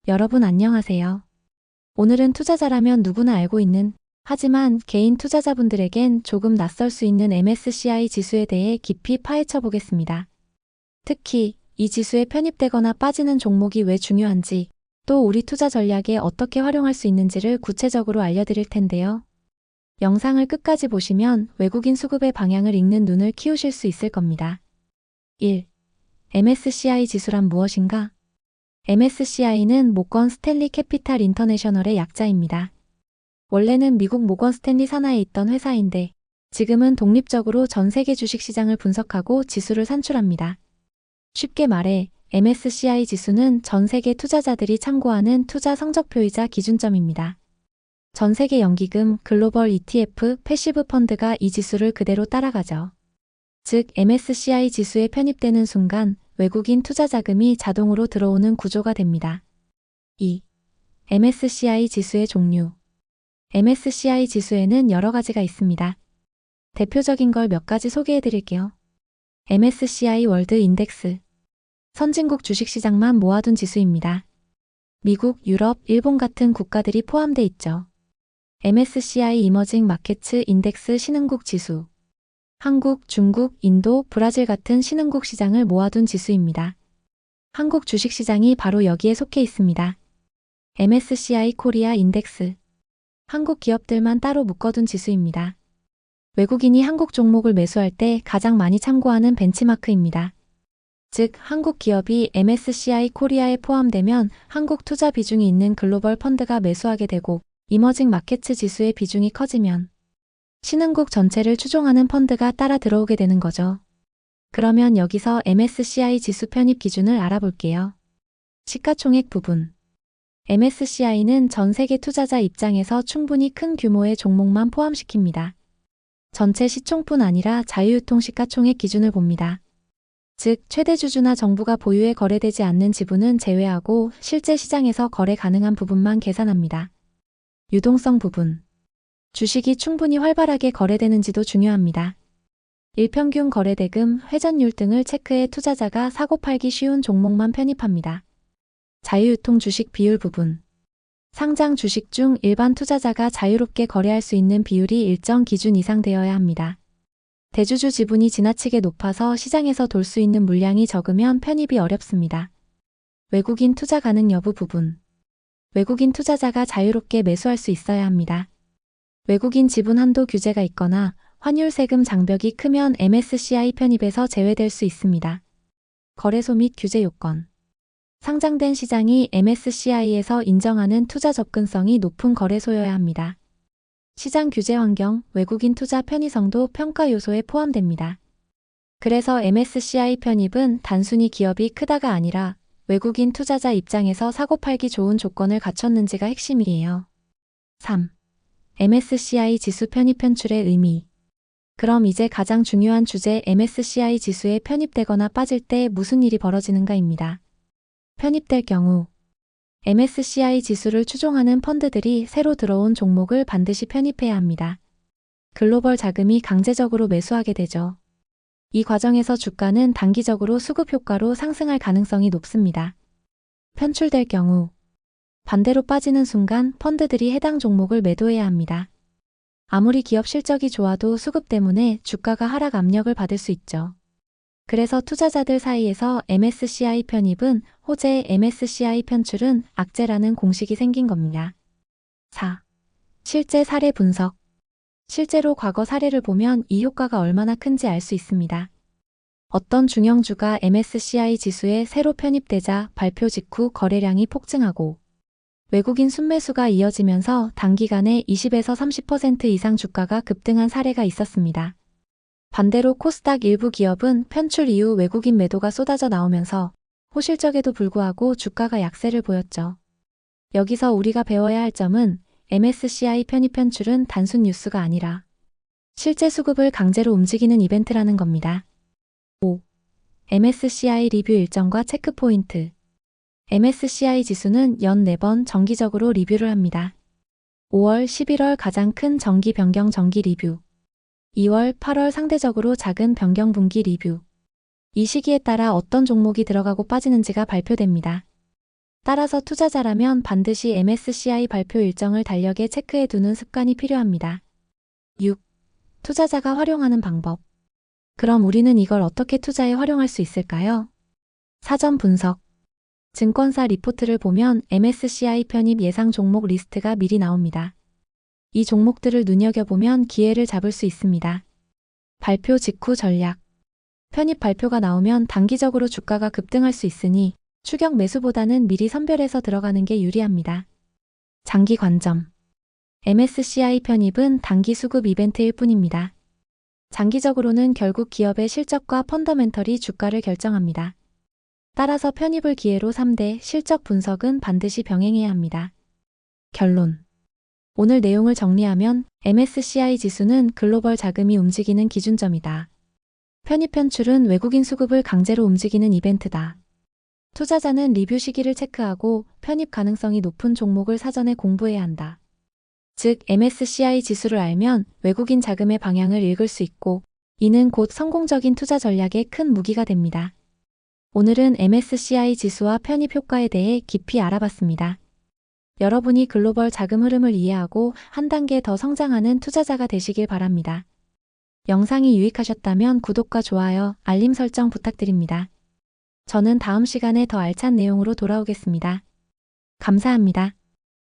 여러분 안녕하세요. 오늘은 투자자라면 누구나 알고 있는, 하지만 개인 투자자분들에겐 조금 낯설 수 있는 MSCI 지수에 대해 깊이 파헤쳐 보겠습니다. 특히 이 지수에 편입되거나 빠지는 종목이 왜 중요한지, 또 우리 투자 전략에 어떻게 활용할 수 있는지를 구체적으로 알려드릴 텐데요. 영상을 끝까지 보시면 외국인 수급의 방향을 읽는 눈을 키우실 수 있을 겁니다. 1. MSCI 지수란 무엇인가? MSCI는 모건 스탠리 캐피탈 인터내셔널의 약자입니다. 원래는 미국 모건 스탠리 산하에 있던 회사인데 지금은 독립적으로 전 세계 주식시장을 분석하고 지수를 산출합니다. 쉽게 말해 MSCI 지수는 전 세계 투자자들이 참고하는 투자 성적표이자 기준점입니다. 전 세계 연기금, 글로벌 ETF, 패시브 펀드가 이 지수를 그대로 따라가죠. 즉 MSCI 지수에 편입되는 순간 외국인 투자 자금이 자동으로 들어오는 구조가 됩니다. 2. MSCI 지수의 종류. MSCI 지수에는 여러 가지가 있습니다. 대표적인 걸 몇 가지 소개해 드릴게요. MSCI 월드 인덱스. 선진국 주식시장만 모아둔 지수입니다. 미국, 유럽, 일본 같은 국가들이 포함돼 있죠. MSCI 이머징 마켓츠 인덱스 신흥국 지수. 한국, 중국, 인도, 브라질 같은 신흥국 시장을 모아둔 지수입니다. 한국 주식시장이 바로 여기에 속해 있습니다. MSCI 코리아 인덱스. 한국 기업들만 따로 묶어둔 지수입니다. 외국인이 한국 종목을 매수할 때 가장 많이 참고하는 벤치마크입니다. 즉, 한국 기업이 MSCI 코리아에 포함되면 한국 투자 비중이 있는 글로벌 펀드가 매수하게 되고 이머징 마켓츠 지수의 비중이 커지면 신흥국 전체를 추종하는 펀드가 따라 들어오게 되는 거죠. 그러면 여기서 MSCI 지수 편입 기준을 알아볼게요. 시가총액 부분. MSCI는 전 세계 투자자 입장에서 충분히 큰 규모의 종목만 포함시킵니다. 전체 시총뿐 아니라 자유유통 시가총액 기준을 봅니다. 즉, 최대 주주나 정부가 보유해 거래되지 않는 지분은 제외하고 실제 시장에서 거래 가능한 부분만 계산합니다. 유동성 부분. 주식이 충분히 활발하게 거래되는지도 중요합니다. 일평균 거래대금, 회전율 등을 체크해 투자자가 사고팔기 쉬운 종목만 편입합니다. 자유유통 주식 비율 부분. 상장 주식 중 일반 투자자가 자유롭게 거래할 수 있는 비율이 일정 기준 이상 되어야 합니다. 대주주 지분이 지나치게 높아서 시장에서 돌 수 있는 물량이 적으면 편입이 어렵습니다. 외국인 투자 가능 여부 부분. 외국인 투자자가 자유롭게 매수할 수 있어야 합니다. 외국인 지분 한도 규제가 있거나 환율 세금 장벽이 크면 MSCI 편입에서 제외될 수 있습니다. 거래소 및 규제 요건. 상장된 시장이 MSCI에서 인정하는 투자 접근성이 높은 거래소여야 합니다. 시장 규제 환경, 외국인 투자 편의성도 평가 요소에 포함됩니다. 그래서 MSCI 편입은 단순히 기업이 크다가 아니라 외국인 투자자 입장에서 사고팔기 좋은 조건을 갖췄는지가 핵심이에요. 3. MSCI 지수 편입 편출의 의미. 그럼 이제 가장 중요한 주제 MSCI 지수에 편입되거나 빠질 때 무슨 일이 벌어지는가입니다. 편입될 경우 MSCI 지수를 추종하는 펀드들이 새로 들어온 종목을 반드시 편입해야 합니다. 글로벌 자금이 강제적으로 매수하게 되죠. 이 과정에서 주가는 단기적으로 수급 효과로 상승할 가능성이 높습니다. 편출될 경우 반대로 빠지는 순간 펀드들이 해당 종목을 매도해야 합니다. 아무리 기업 실적이 좋아도 수급 때문에 주가가 하락 압력을 받을 수 있죠. 그래서 투자자들 사이에서 MSCI 편입은 호재, MSCI 편출은 악재라는 공식이 생긴 겁니다. 4. 실제 사례 분석. 실제로 과거 사례를 보면 이 효과가 얼마나 큰지 알 수 있습니다. 어떤 중형주가 MSCI 지수에 새로 편입되자 발표 직후 거래량이 폭증하고 외국인 순매수가 이어지면서 단기간에 20에서 30% 이상 주가가 급등한 사례가 있었습니다. 반대로 코스닥 일부 기업은 편출 이후 외국인 매도가 쏟아져 나오면서 호실적에도 불구하고 주가가 약세를 보였죠. 여기서 우리가 배워야 할 점은 MSCI 편입 편출은 단순 뉴스가 아니라 실제 수급을 강제로 움직이는 이벤트라는 겁니다. 5. MSCI 리뷰 일정과 체크포인트. MSCI 지수는 연 4번 정기적으로 리뷰를 합니다. 5월, 11월 가장 큰 정기 변경 정기 리뷰. 2월, 8월 상대적으로 작은 변경 분기 리뷰. 이 시기에 따라 어떤 종목이 들어가고 빠지는지가 발표됩니다. 따라서 투자자라면 반드시 MSCI 발표 일정을 달력에 체크해 두는 습관이 필요합니다. 6. 투자자가 활용하는 방법. 그럼 우리는 이걸 어떻게 투자에 활용할 수 있을까요? 사전 분석. 증권사 리포트를 보면 MSCI 편입 예상 종목 리스트가 미리 나옵니다. 이 종목들을 눈여겨보면 기회를 잡을 수 있습니다. 발표 직후 전략. 편입 발표가 나오면 단기적으로 주가가 급등할 수 있으니 추격 매수보다는 미리 선별해서 들어가는 게 유리합니다. 장기 관점. MSCI 편입은 단기 수급 이벤트일 뿐입니다. 장기적으로는 결국 기업의 실적과 펀더멘털이 주가를 결정합니다. 따라서 편입을 기회로 3대 실적 분석은 반드시 병행해야 합니다. 결론. 오늘 내용을 정리하면 MSCI 지수는 글로벌 자금이 움직이는 기준점이다. 편입 편출은 외국인 수급을 강제로 움직이는 이벤트다. 투자자는 리뷰 시기를 체크하고 편입 가능성이 높은 종목을 사전에 공부해야 한다. 즉, MSCI 지수를 알면 외국인 자금의 방향을 읽을 수 있고, 이는 곧 성공적인 투자 전략에 큰 무기가 됩니다. 오늘은 MSCI 지수와 편입 효과에 대해 깊이 알아봤습니다. 여러분이 글로벌 자금 흐름을 이해하고 한 단계 더 성장하는 투자자가 되시길 바랍니다. 영상이 유익하셨다면 구독과 좋아요, 알림 설정 부탁드립니다. 저는 다음 시간에 더 알찬 내용으로 돌아오겠습니다. 감사합니다.